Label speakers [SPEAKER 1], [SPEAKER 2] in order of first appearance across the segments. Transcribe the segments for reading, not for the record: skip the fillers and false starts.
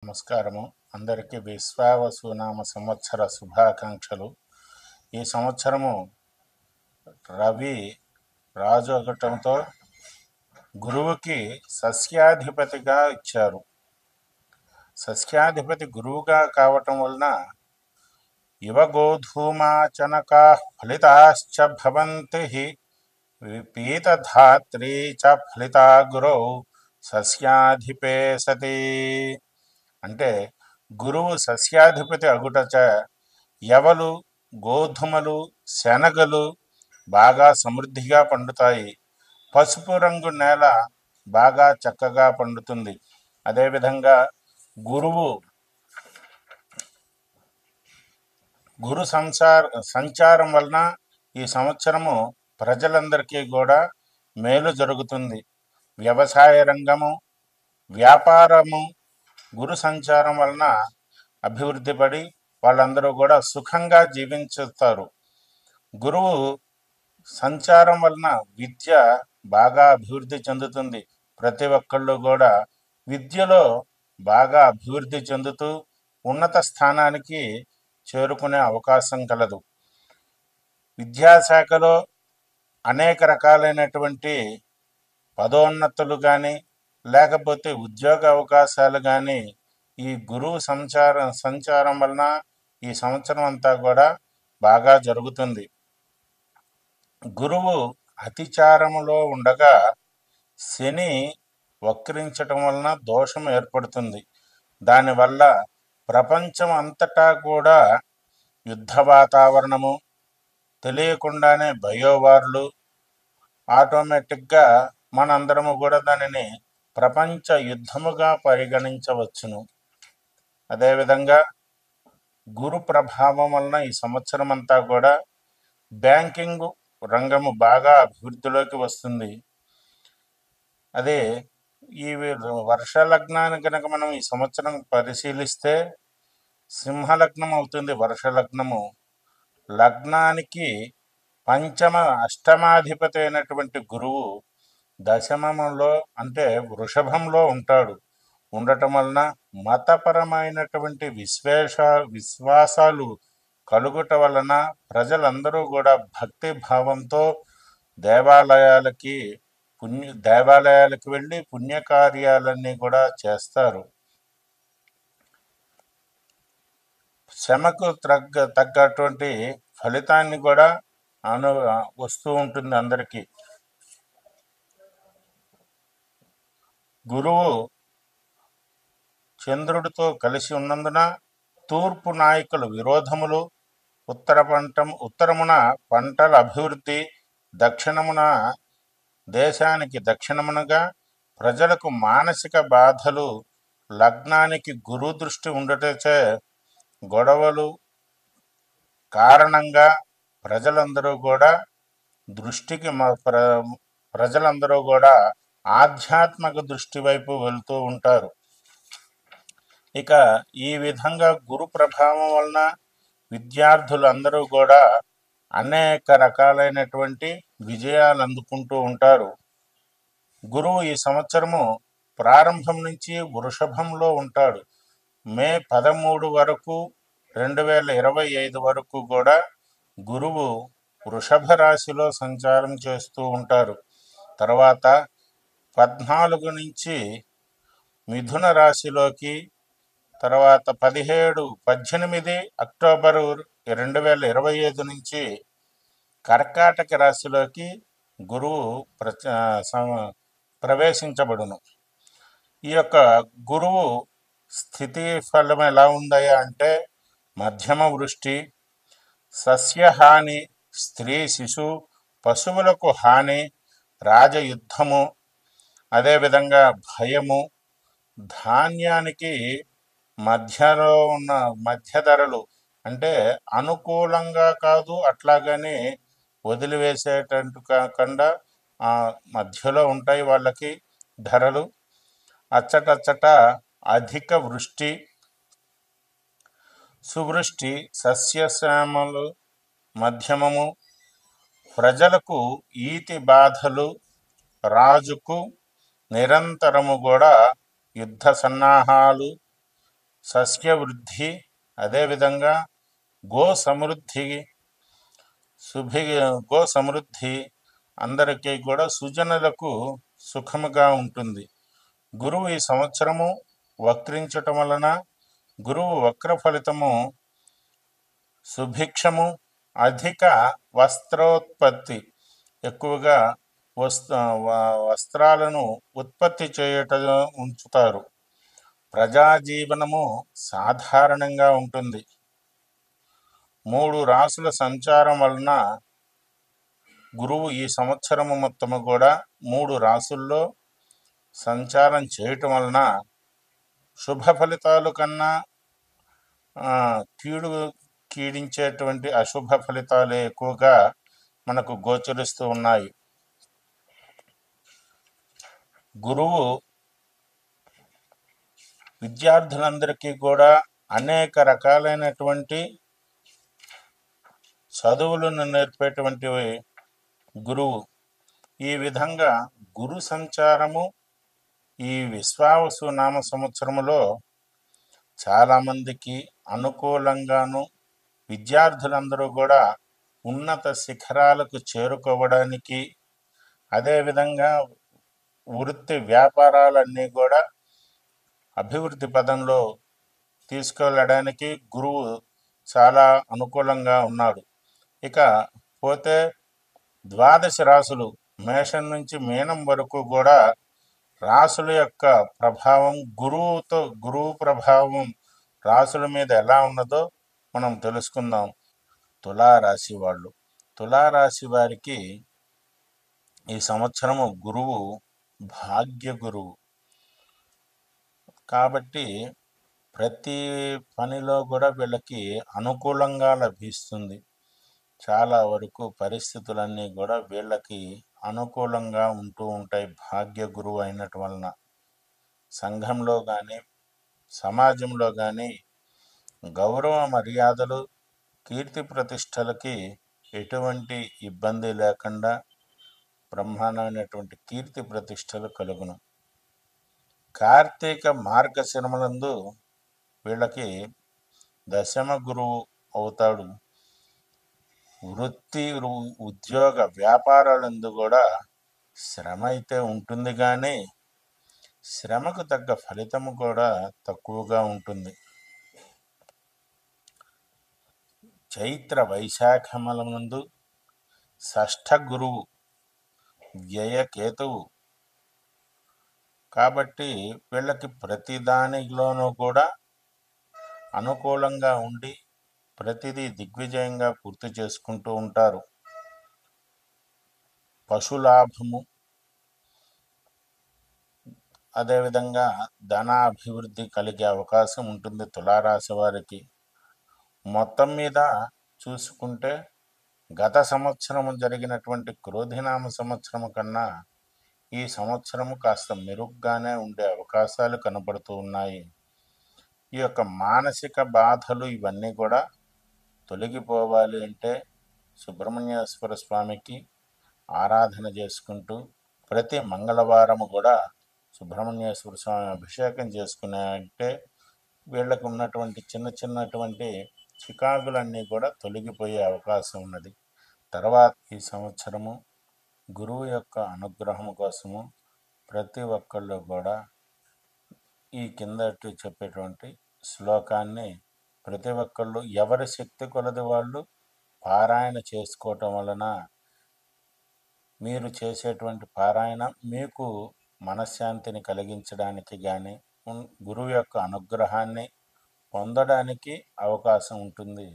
[SPEAKER 1] నమస్కారము. అందరికీ విశ్వావసునామ సంవత్సర శుభాకాంక్షలు. ఈ సంవత్సరము రవి రాజు అగటంతో గురువుకి సస్యాధిపతిగా ఇచ్చారు. సస్యాధిపతి గురువుగా కావటం వలన యువగోధూమాచనకా ఫలితాశ్చ భవంతి పీతధాత్రీ చ ఫలితా గురౌ సస్యాధిపే సతి. అంటే గురువు సస్యాధిపతి అగుటచ యవలు, గోధుమలు, శనగలు బాగా సమృద్ధిగా పండుతాయి. పసుపు రంగు నేల బాగా చక్కగా పండుతుంది. అదేవిధంగా గురు సంచారం వలన ఈ సంవత్సరము ప్రజలందరికీ కూడా మేలు జరుగుతుంది. వ్యవసాయ రంగము, వ్యాపారము గురు సంచారం వలన అభివృద్ధి పడి వాళ్ళందరూ కూడా సుఖంగా జీవించుతారు. గురువు సంచారం వలన విద్య బాగా అభివృద్ధి చెందుతుంది. ప్రతి ఒక్కళ్ళు కూడా విద్యలో బాగా అభివృద్ధి చెందుతూ ఉన్నత స్థానానికి చేరుకునే అవకాశం కలదు. విద్యాశాఖలో అనేక రకాలైనటువంటి పదోన్నతులు కానీ లేకపోతే ఉద్యోగ అవకాశాలు కానీ ఈ గురువు సంచారం వలన ఈ సంవత్సరం అంతా కూడా బాగా జరుగుతుంది. గురువు అతిచారములో ఉండగా శని వక్రించటం వలన దోషం ఏర్పడుతుంది. దానివల్ల ప్రపంచం అంతటా కూడా యుద్ధ వాతావరణము, తెలియకుండానే బయోవార్లు, ఆటోమేటిక్గా మనందరము కూడా దానిని ప్రపంచ యుద్ధముగా పరిగణించవచ్చును. అదేవిధంగా గురు ప్రభావం వలన ఈ సంవత్సరం అంతా కూడా బ్యాంకింగ్ రంగము బాగా అభివృద్ధిలోకి వస్తుంది. అదే ఈ వర్ష లగ్నాన్ని కనుక మనం ఈ సంవత్సరం పరిశీలిస్తే సింహలగ్నం అవుతుంది. వర్ష లగ్నము లగ్నానికి పంచమ అష్టమాధిపతి అయినటువంటి గురువు దశమంలో అంటే వృషభంలో ఉండటం వలన మతపరమైనటువంటి విశ్వాసాలు కలుగుట వలన ప్రజలందరూ కూడా భక్తి భావంతో దేవాలయాలకి వెళ్ళి పుణ్యకార్యాలన్నీ కూడా చేస్తారు. శ్రమకు తగ్గటువంటి ఫలితాన్ని కూడా వస్తూ ఉంటుంది అందరికీ. గురువు చంద్రుడితో కలిసి ఉన్నందున తూర్పు నాయకుల విరోధములు, ఉత్తరమున పంటల అభివృద్ధి, దక్షిణమున దేశానికి దక్షిణమునగా ప్రజలకు మానసిక బాధలు, లగ్నానికి గురు దృష్టి ఉండటచే గొడవలు కారణంగా ప్రజలందరూ కూడా ఆధ్యాత్మిక దృష్టి వైపు వెళ్తూ ఉంటారు. ఇక ఈ విధంగా గురు ప్రభావం వలన విద్యార్థులందరూ కూడా అనేక రకాలైనటువంటి విజయాలు అందుకుంటూ ఉంటారు. గురువు ఈ సంవత్సరము ప్రారంభం నుంచి వృషభంలో ఉంటాడు. మే 13 వరకు 2025 వరకు కూడా గురువు వృషభ రాశిలో సంచారం చేస్తూ ఉంటారు. తర్వాత 14 నుంచి మిథున రాశిలోకి, తర్వాత 18 అక్టోబరు 2025 నుంచి కర్కాటక రాశిలోకి గురువు ప్రవేశించబడును. ఈ యొక్క గురువు స్థితి ఫలం ఎలా ఉందయా అంటే మధ్యమ వృష్టి, సస్యహాని, స్త్రీ శిశు పశువులకు హాని, రాజయుద్ధము, అదేవిధంగా భయము, ధాన్యానికి మధ్యలో ఉన్న మధ్య ధరలు అంటే అనుకూలంగా కాదు అట్లాగని వదిలివేసేటట్టు కాకుండా మధ్యలో ఉంటాయి వాళ్ళకి ధరలు. అచ్చటచ్చట అధిక వృష్టి, సువృష్టి, సస్యశ్యామలు మధ్యమము, ప్రజలకు ఈతి బాధలు, రాజుకు నిరంతరము కూడా యుద్ధ సన్నాహాలు, సస్యవృద్ధి, అదేవిధంగా గో సమృద్ధి, శుభి గో సమృద్ధి, అందరికీ కూడా సుజనులకు సుఖముగా ఉంటుంది. గురువు ఈ సంవత్సరము వక్రించటం వలన గురువు వక్ర ఫలితము సుభిక్షము, అధిక వస్త్రోత్పత్తి, ఎక్కువగా వస్త్రాలను ఉత్పత్తి చేయట ఉంచుతారు. ప్రజాజీవనము సాధారణంగా ఉంటుంది. 3 రాసుల సంచారం వలన గురువు ఈ సంవత్సరము మొత్తము కూడా 3 రాసుల్లో సంచారం చేయటం వలన శుభ ఫలితాలు కన్నా కీడించేటువంటి అశుభ ఫలితాలే ఎక్కువగా మనకు గోచరిస్తూ ఉన్నాయి. గురువు విద్యార్థులందరికీ కూడా అనేక రకాలైనటువంటి చదువులను నేర్పేటువంటి గురువు. ఈ విధంగా గురు సంచారము ఈ విశ్వావసు నామ సంవత్సరములో చాలామందికి అనుకూలంగాను, విద్యార్థులందరూ కూడా ఉన్నత శిఖరాలకు చేరుకోవడానికి, అదేవిధంగా వృత్తి వ్యాపారాలన్నీ కూడా అభివృద్ధి పదంలో తీసుకెళ్ళడానికి గురువు చాలా అనుకూలంగా ఉన్నాడు. ఇక పోతే 12 రాసులు, మేషం నుంచి మీనం వరకు కూడా రాసుల యొక్క ప్రభావం, గురువు ప్రభావం రాసుల మీద ఎలా ఉన్నదో మనం తెలుసుకుందాం. తులారాశి వాళ్ళు, తులారాశి వారికి ఈ సంవత్సరము గురువు భాగ్య గురువు కాబట్టి ప్రతి పనిలో కూడా వీళ్ళకి అనుకూలంగా లభిస్తుంది. చాలా వరకు పరిస్థితులన్నీ కూడా వీళ్ళకి అనుకూలంగా ఉంటూ ఉంటాయి. భాగ్య గురువు అయినటు వలన సంఘంలో కానీ సమాజంలో కానీ గౌరవ మర్యాదలు, కీర్తి ప్రతిష్టలకి ఎటువంటి ఇబ్బంది లేకుండా బ్రహ్మాండమైనటువంటి కీర్తి ప్రతిష్టలు కలుగును. కార్తీక మార్గశిరములందు వీళ్ళకి దశమ గురువు అవుతాడు. వృత్తి, ఉద్యోగ వ్యాపారాలందు కూడా శ్రమ అయితే ఉంటుంది, కానీ శ్రమకు తగ్గ ఫలితము కూడా తక్కువగా ఉంటుంది. చైత్ర వైశాఖములందు షష్ఠ గురువు వ్యయకేతువు కాబట్టి వీళ్ళకి ప్రతి దానిలోనూ కూడా అనుకూలంగా ఉండి ప్రతిదీ దిగ్విజయంగా పూర్తి చేసుకుంటూ ఉంటారు. పశులాభము, అదేవిధంగా ధనాభివృద్ధి కలిగే అవకాశం ఉంటుంది తులారాశి వారికి. మొత్తం మీద చూసుకుంటే గత సంవత్సరము జరిగినటువంటి క్రోధినామ సంవత్సరము కన్నా ఈ సంవత్సరము కాస్త మెరుగ్గానే ఉండే అవకాశాలు కనబడుతూ ఉన్నాయి. ఈ యొక్క మానసిక బాధలు ఇవన్నీ కూడా తొలగిపోవాలి అంటే సుబ్రహ్మణ్యేశ్వర స్వామికి ఆరాధన చేసుకుంటూ ప్రతి మంగళవారము కూడా సుబ్రహ్మణ్యేశ్వర స్వామి అభిషేకం చేసుకునే అంటే వీళ్ళకు ఉన్నటువంటి చిన్నటువంటి చికాకులన్నీ కూడా తొలగిపోయే అవకాశం ఉన్నది. తర్వాత ఈ సంవత్సరము గురువు యొక్క అనుగ్రహం కోసము ప్రతి ఒక్కళ్ళు కూడా ఈ కిందటి చెప్పేటువంటి శ్లోకాన్ని ప్రతి ఒక్కళ్ళు ఎవరి శక్తి కొలది వాళ్ళు పారాయణ చేసుకోవటం వలన మీరు చేసేటువంటి పారాయణ మీకు మనశ్శాంతిని కలిగించడానికి కానీ గురువు యొక్క అనుగ్రహాన్ని పొందడానికి అవకాశం ఉంటుంది.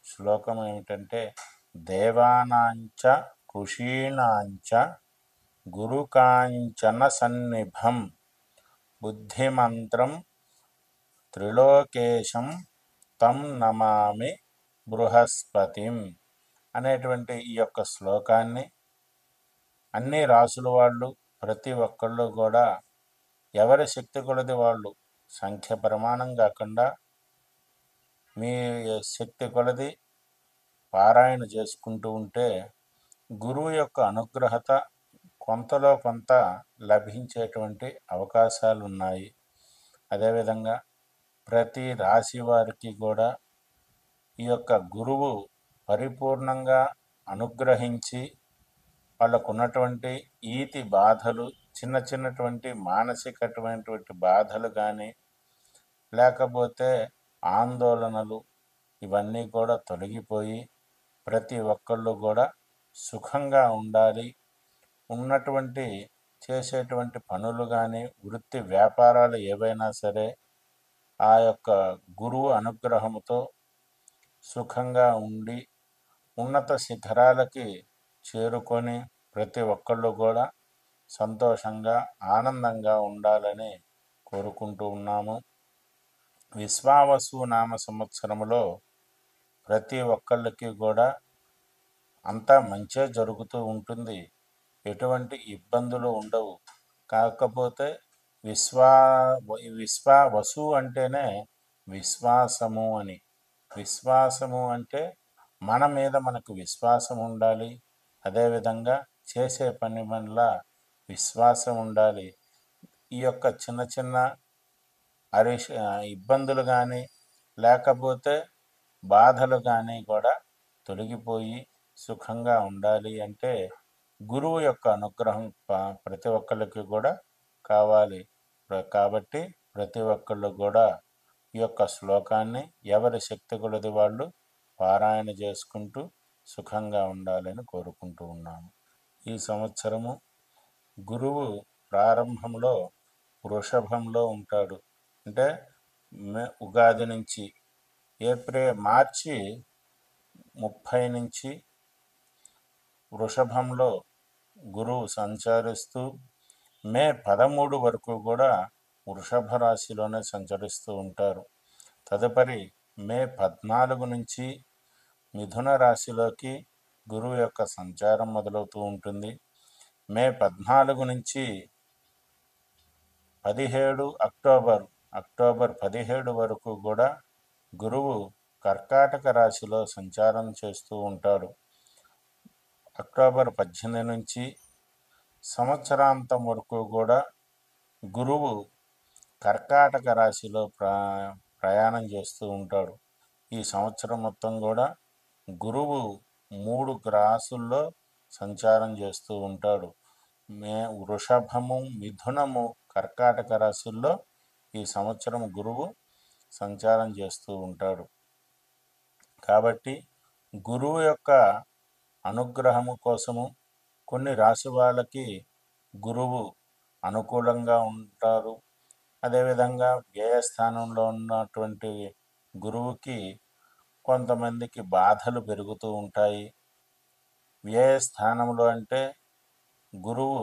[SPEAKER 1] శ్లోకం ఏమిటంటే దేవానాంచ ఋషీణాంచ గురుకాంచన సన్నిభం బుద్ధిమంత్రం త్రిలోకేశం తం నమామి బృహస్పతిం అనేటువంటి ఈ యొక్క శ్లోకాన్ని అన్ని రాసుల వాళ్ళు ప్రతి ఒక్కళ్ళు కూడా ఎవరి శక్తి కొలది వాళ్ళు సంఖ్య ప్రమాణం కాకుండా మీ శక్తి కొలది పారాయణ చేసుకుంటూ ఉంటే గురువు యొక్క అనుగ్రహత కొంతలో కొంత లభించేటువంటి అవకాశాలు ఉన్నాయి. అదేవిధంగా ప్రతి రాశి వారికి కూడా ఈ యొక్క గురువు పరిపూర్ణంగా అనుగ్రహించి వాళ్ళకున్నటువంటి ఈతి బాధలు, చిన్నటువంటి మానసికమైనటువంటి బాధలు కానీ, లేకపోతే ఆందోళనలు, ఇవన్నీ కూడా తొలగిపోయి ప్రతి ఒక్కళ్ళు కూడా సుఖంగా ఉండాలి. ఉన్నటువంటి చేసేటువంటి పనులు కానీ, వృత్తి వ్యాపారాలు ఏవైనా సరే ఆ యొక్క గురువు అనుగ్రహంతో సుఖంగా ఉండి ఉన్నత శిఖరాలకి చేరుకొని ప్రతి ఒక్కళ్ళు కూడా సంతోషంగా ఆనందంగా ఉండాలని కోరుకుంటూ ఉన్నాము. విశ్వావసు నామ సంవత్సరంలో ప్రతి ఒక్కళ్ళకి కూడా అంతా మంచే జరుగుతూ ఉంటుంది, ఎటువంటి ఇబ్బందులు ఉండవు. కాకపోతే విశ్వావసు అంటేనే విశ్వాసము అని. విశ్వాసము అంటే మన మీద మనకు విశ్వాసం ఉండాలి, అదేవిధంగా చేసే పని వల్ల విశ్వాసం ఉండాలి. ఈ యొక్క చిన్న ఇబ్బందులు కానీ, లేకపోతే బాధలు కానీ కూడా తొలగిపోయి సుఖంగా ఉండాలి అంటే గురువు యొక్క అనుగ్రహం ప్రతి ఒక్కళ్ళకి కూడా కావాలి. కాబట్టి ప్రతి ఒక్కళ్ళు కూడా ఈ యొక్క శ్లోకాన్ని ఎవరి శక్తి కొలది వాళ్ళు పారాయణ చేసుకుంటూ సుఖంగా ఉండాలని కోరుకుంటూ ఉన్నాము. ఈ సంవత్సరము గురువు ప్రారంభంలో వృషభంలో ఉంటాడు. అంటే ఉగాది నుంచి మార్చి 30 నుంచి వృషభంలో గురువు సంచరిస్తూ మే 13 వరకు కూడా వృషభ రాశిలోనే సంచరిస్తూ ఉంటారు. తదుపరి మే 14 నుంచి మిథున రాశిలోకి గురువు యొక్క సంచారం మొదలవుతూ ఉంటుంది. మే 14 నుంచి 17 అక్టోబర్ 17 వరకు కూడా గురువు కర్కాటక రాశిలో సంచారం చేస్తూ ఉంటాడు. అక్టోబర్ 18 నుంచి సంవత్సరాంతం వరకు కూడా గురువు కర్కాటక రాశిలో ప్రయాణం చేస్తూ ఉంటాడు. ఈ సంవత్సరం మొత్తం కూడా గురువు 3 రాశుల్లో సంచారం చేస్తూ ఉంటాడు. వృషభము, మిథునము, కర్కాటక రాశుల్లో ఈ సంవత్సరం గురువు సంచారం చేస్తూ ఉంటాడు. కాబట్టి గురువు యొక్క అనుగ్రహము కోసము కొన్ని రాశి వాళ్ళకి గురువు అనుకూలంగా ఉంటారు. అదేవిధంగా వ్యయస్థానంలో ఉన్నటువంటి గురువుకి కొంతమందికి బాధలు పెరుగుతూ ఉంటాయి. వ్యయస్థానంలో అంటే గురువు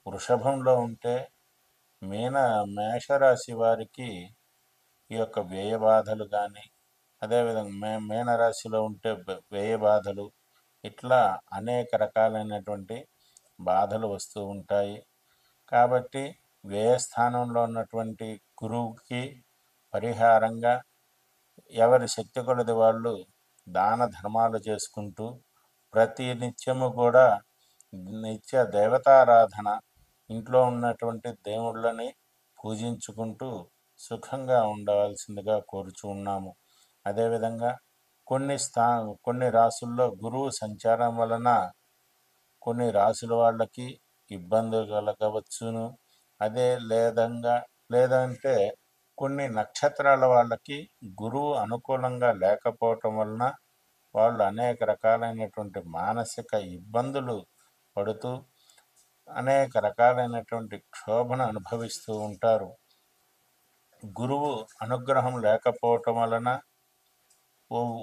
[SPEAKER 1] వృషభంలో ఉంటే మేషరాశి వారికి ఈ యొక్క వ్యయ బాధలు కానీ, అదేవిధంగా మీనరాశిలో ఉంటే వ్యయ బాధలు, ఇట్లా అనేక రకాలైనటువంటి బాధలు వస్తూ ఉంటాయి. కాబట్టి వ్యయస్థానంలో ఉన్నటువంటి గురువుకి పరిహారంగా ఎవరి శక్తి కొలది వాళ్ళు దాన ధర్మాలు చేసుకుంటూ ప్రతి నిత్యము కూడా నిత్య దేవతారాధన, ఇంట్లో ఉన్నటువంటి దేవుళ్ళని పూజించుకుంటూ సుఖంగా ఉండవలసిందిగా కోరుచూ ఉన్నాము. అదేవిధంగా కొన్ని రాసుల్లో గురువు సంచారం వలన కొన్ని రాసుల వాళ్ళకి ఇబ్బందులు కలగవచ్చును. లేదంటే కొన్ని నక్షత్రాల వాళ్ళకి గురువు అనుకూలంగా లేకపోవటం వలన వాళ్ళు అనేక రకాలైనటువంటి మానసిక ఇబ్బందులు పడుతూ అనేక రకాలైనటువంటి క్షోభను అనుభవిస్తూ ఉంటారు. గురువు అనుగ్రహం లేకపోవటం వలన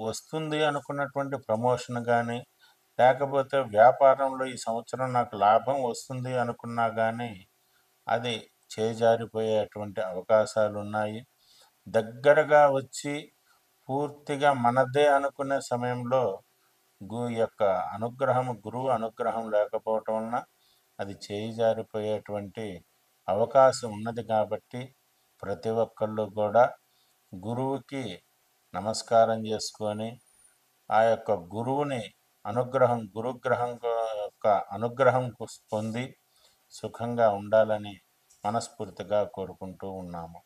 [SPEAKER 1] వస్తుంది అనుకున్నటువంటి ప్రమోషన్ కానీ, లేకపోతే వ్యాపారంలో ఈ సంవత్సరం నాకు లాభం వస్తుంది అనుకున్నా కానీ అది చేజారిపోయేటువంటి అవకాశాలు ఉన్నాయి. దగ్గరగా వచ్చి పూర్తిగా మనదే అనుకునే సమయంలో గురువు అనుగ్రహం లేకపోవటం వలన అది చేజారిపోయేటువంటి అవకాశం ఉన్నది. కాబట్టి ప్రతి ఒక్కళ్ళు కూడా గురువుకి నమస్కారం చేసుకొని ఆ యొక్క గురువుని గురుగ్రహం యొక్క అనుగ్రహం పొంది సుఖంగా ఉండాలని మనస్ఫూర్తిగా కోరుకుంటూ ఉన్నాము.